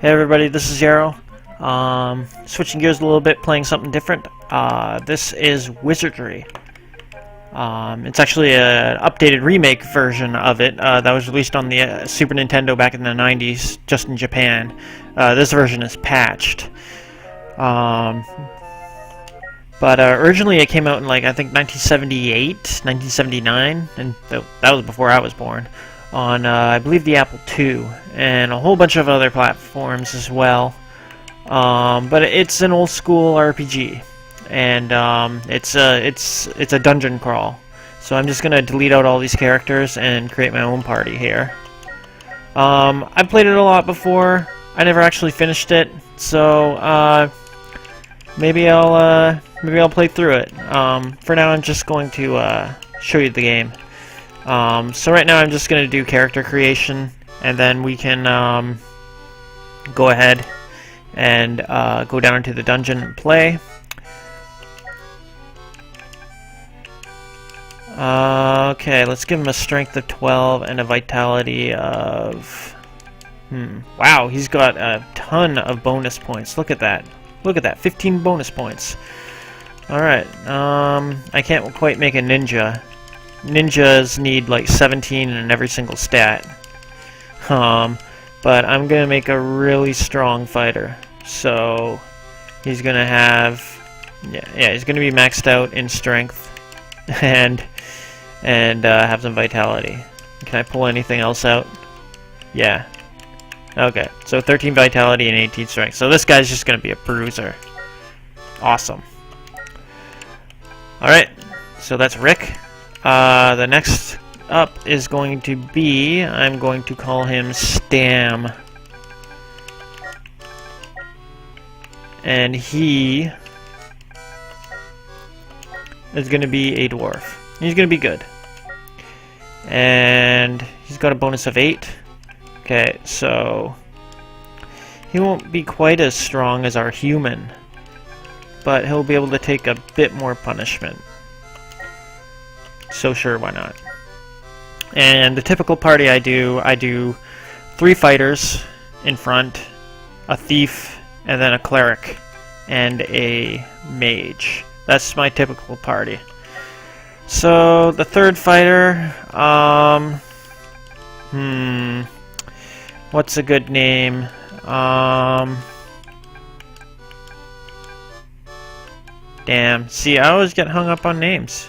Hey everybody, this is Yarrow. Switching gears a little bit, playing something different. This is Wizardry. It's actually an updated remake version of it that was released on the Super Nintendo back in the 90s, just in Japan. This version is patched. But originally it came out in, like, I think 1978, 1979, and that was before I was born, on, I believe, the Apple II, and a whole bunch of other platforms as well. But it's an old school RPG, and it's a dungeon crawl. So I'm just gonna delete out all these characters and create my own party here. I've played it a lot before. I never actually finished it, so maybe I'll play through it. For now, I'm just going to show you the game. So right now, I'm just going to do character creation, and then we can go ahead and go down into the dungeon and play. Okay, let's give him a strength of 12 and a vitality of... Wow, he's got a ton of bonus points. Look at that. Look at that, 15 bonus points. Alright, I can't quite make a ninja. Ninjas need like 17 in every single stat. But I'm gonna make a really strong fighter. So he's gonna have, yeah, he's gonna be maxed out in strength and have some vitality. Can I pull anything else out? Yeah. Okay, so 13 vitality and 18 strength. So this guy's just gonna be a bruiser. Awesome. Alright, so that's Rick. The next up is going to be, I'm going to call him Stam. And he is going to be a dwarf. He's going to be good. And he's got a bonus of 8. Okay, so he won't be quite as strong as our human, but he'll be able to take a bit more punishment. So sure, why not? And the typical party I do 3 fighters in front, a thief, and then a cleric, and a mage. That's my typical party. So the third fighter, what's a good name? Damn. See, I always get hung up on names.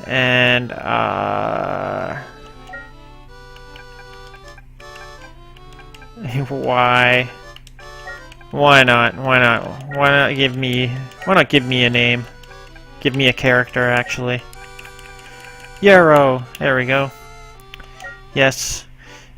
And, why? Why not? Why not? Why not give me a name? Give me a character, actually. Yarrow. There we go. Yes.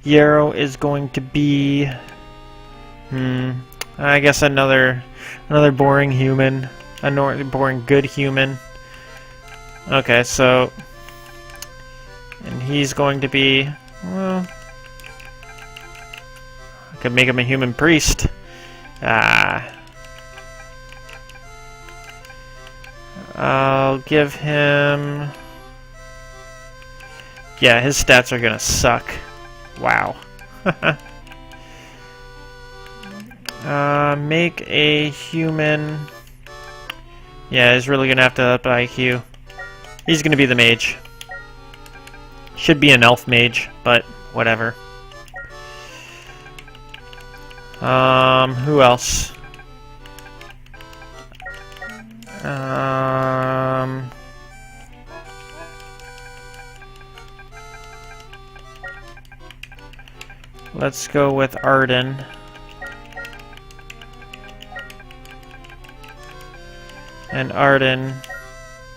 Yarrow is going to be... I guess another boring human. A boring good human. Okay, so... And he's going to be... Well... I could make him a human priest. I'll give him... Yeah, his stats are gonna suck. Wow. Make a human... Yeah, he's really gonna have to up IQ. He's gonna be the mage. Should be an elf mage, but whatever. Who else? Let's go with Arden. And Arden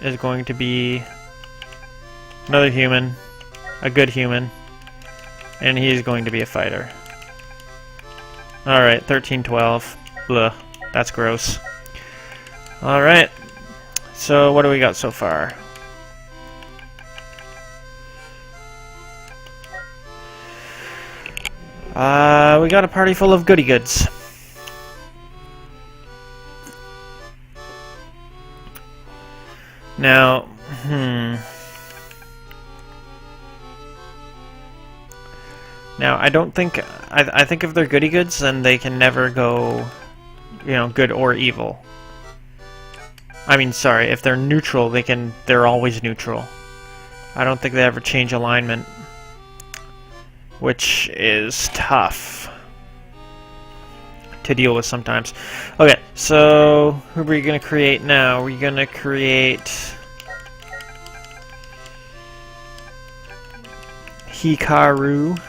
is going to be another human, a good human, and he's going to be a fighter. Alright, 13-12. Blah. That's gross. Alright. So, what do we got so far? We got a party full of goody goods. Now, Now, I don't think... I think if they're goody goods, then they can never go, you know, good or evil. I mean, sorry, if they're neutral, they're always neutral. I don't think they ever change alignment, which is tough to deal with sometimes. Okay, so who are we going to create now? We're going to create Hikaru.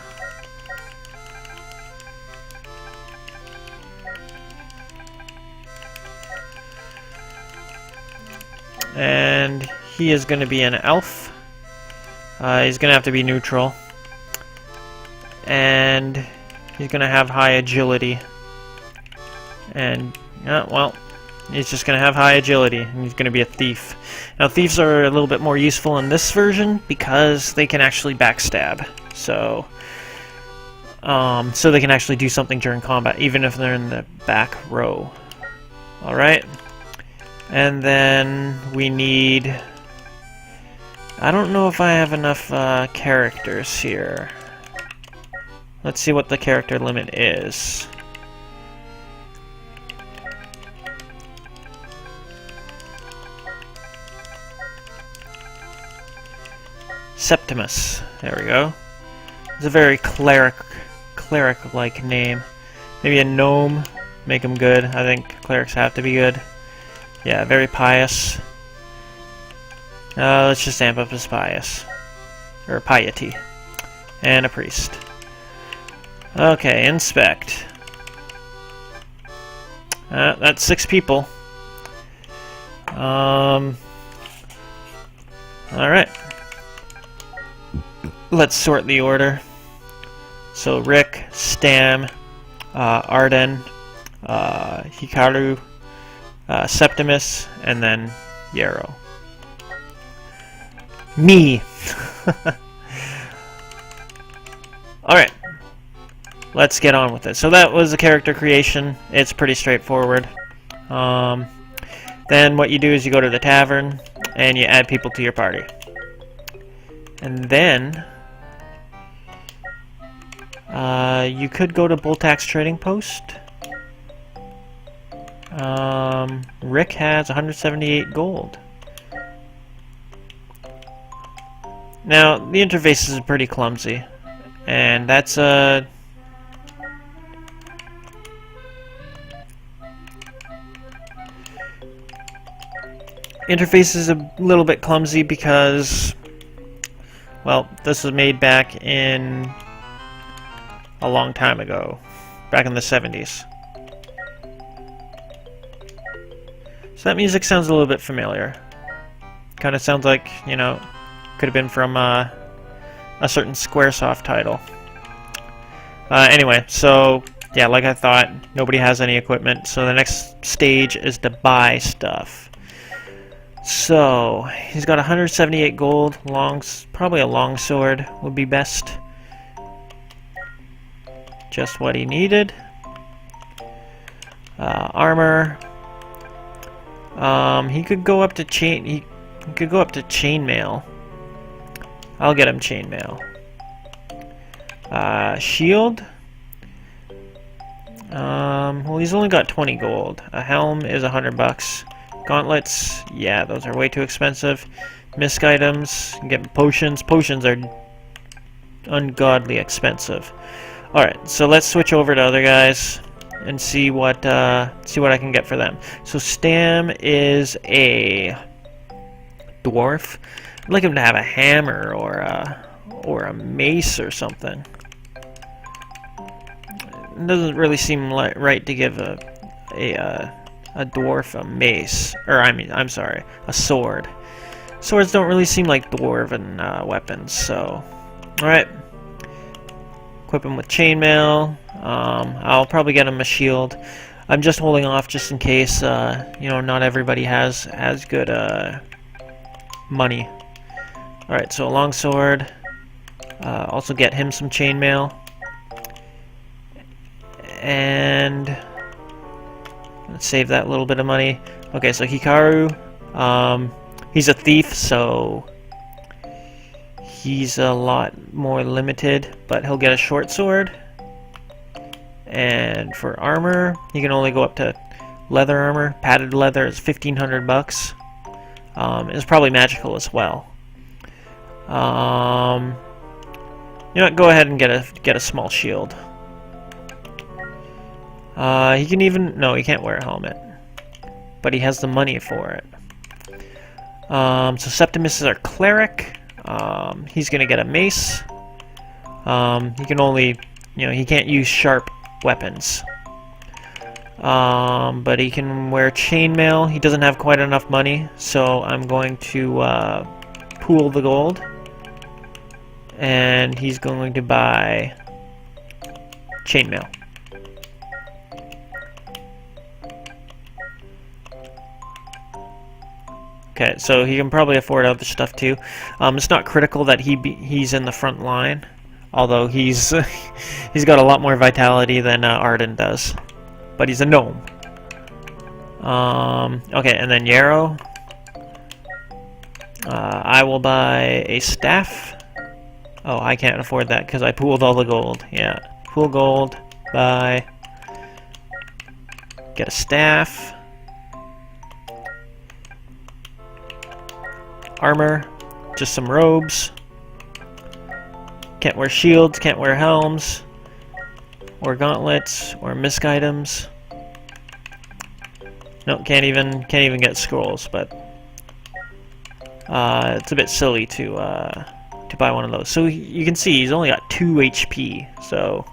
And he is going to be an elf. He's going to have to be neutral. And he's going to have high agility. And, well, he's just going to have high agility. And he's going to be a thief. Now, thieves are a little bit more useful in this version because they can actually backstab. So they can actually do something during combat, even if they're in the back row. Alright. And then we need... I don't know if I have enough characters here. Let's see what the character limit is. Septimus. There we go. It's a very cleric-like name. Maybe a gnome. Make him good. I think clerics have to be good. Yeah, very pious. Let's just amp up his pious. Or piety. And a priest. Okay, inspect. That's 6 people. Alright. Let's sort the order. So Rick, Stam, Arden, Hikaru, Septimus, and then Yarrow. Me! Alright. Let's get on with it. So that was the character creation. It's pretty straightforward. Then what you do is you go to the tavern, and you add people to your party. And then... you could go to Boltax Trading Post. Rick has 178 gold. Now, the interface is pretty clumsy, and that's interface is a little bit clumsy because, well, this was made back in a long time ago, back in the 70s. So that music sounds a little bit familiar. Kind of sounds like, you know, could have been from a certain Squaresoft title. Anyway, so yeah, like I thought, nobody has any equipment, so the next stage is to buy stuff. So he's got 178 gold. Probably a longsword would be best. Just what he needed. Armor. He could go up to chain. He could go up to chainmail. I'll get him chainmail. Shield. Well, he's only got 20 gold. A helm is $100. Gauntlets, yeah, those are way too expensive. Misc items, you can get potions. Potions are ungodly expensive. All right, so let's switch over to other guys and see what I can get for them. So Stam is a dwarf. I'd like him to have a hammer or a mace or something. It doesn't really seem right to give a dwarf a mace, or I'm sorry, a sword. Swords don't really seem like dwarven weapons, so alright. Equip him with chainmail. I'll probably get him a shield. I'm just holding off just in case, you know, not everybody has as good money. Alright, so a longsword. Also get him some chainmail. And let's save that little bit of money. Okay, so Hikaru, he's a thief, so he's a lot more limited, but he'll get a short sword. And for armor, he can only go up to leather armor. Padded leather is 1,500 bucks. It's probably magical as well. You know what? Go ahead and get a small shield. He can even he can't wear a helmet, but he has the money for it. So Septimus is our cleric. He's gonna get a mace. He can only, he can't use sharp weapons. But he can wear chainmail. He doesn't have quite enough money, so I'm going to pool the gold. And he's going to buy chainmail. Okay, so he can probably afford other stuff too. It's not critical that he's in the front line, although he's he's got a lot more vitality than Arden does. But he's a gnome. Okay, and then Yarrow. I will buy a staff. Oh, I can't afford that because I pooled all the gold. Yeah, pool gold, buy, get a staff, armor, just some robes. Can't wear shields, can't wear helms, or gauntlets, or misc items. No, can't even get scrolls, but it's a bit silly to buy one of those. So you can see he's only got 2 HP. So,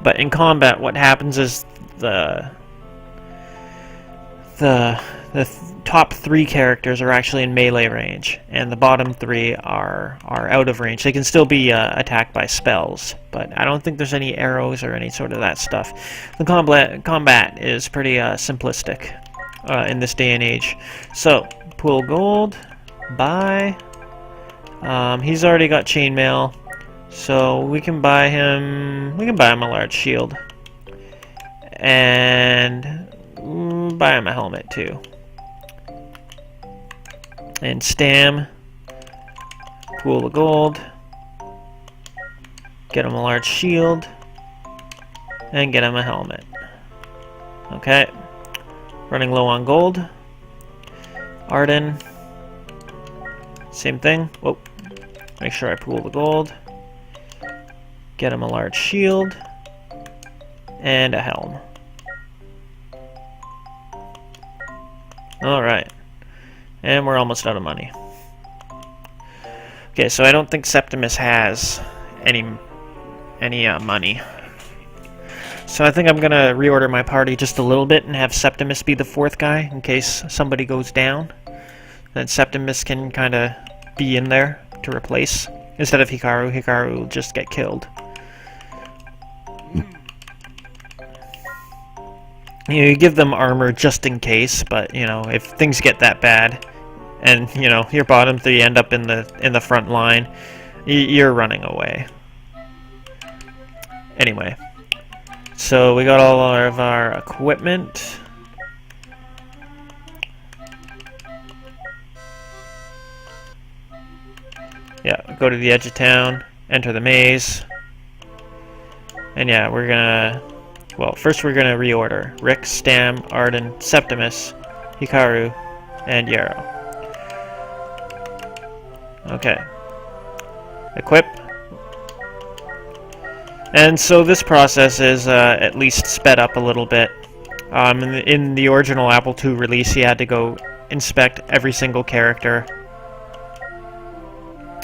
but in combat, what happens is the top 3 characters are actually in melee range, and the bottom 3 are out of range. They can still be attacked by spells, but I don't think there's any arrows or any sort of that stuff. The combat is pretty simplistic in this day and age. So, pool gold, buy. He's already got chainmail, so we can buy him. We can buy him a large shield, and buy him a helmet too. And stam, pool the gold, get him a large shield, and get him a helmet. Okay, running low on gold. Arden, same thing. Whoa, make sure I pool the gold, get him a large shield, and a helm. Alright. And we're almost out of money. Okay, so I don't think Septimus has any money. So I think I'm gonna reorder my party just a little bit and have Septimus be the 4th guy in case somebody goes down. Then Septimus can kind of be in there to replace instead of Hikaru. Hikaru will just get killed. You give them armor just in case, but if things get that bad, and your bottom 3 end up in the front line, you're running away. Anyway, so we got all of our equipment. Yeah, go to the edge of town, enter the maze, and yeah, we're gonna. Well, first we're gonna reorder Rick, Stam, Arden, Septimus, Hikaru, and Yarrow. Okay. Equip. And so this process is at least sped up a little bit. In the original Apple II release, you had to go inspect every single character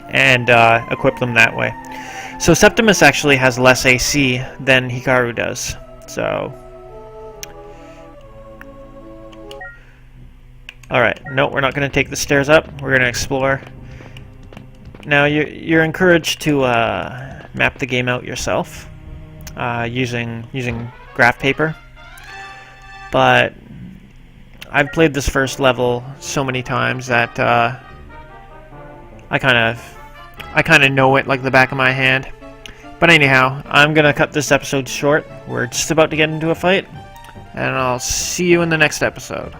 and equip them that way. So Septimus actually has less AC than Hikaru does. So, alright, no, we're not going to take the stairs up. We're going to explore. Now, you're encouraged to map the game out yourself using graph paper. But I've played this first level so many times that I kind of know it like the back of my hand. But anyhow, I'm going to cut this episode short. We're just about to get into a fight, and I'll see you in the next episode.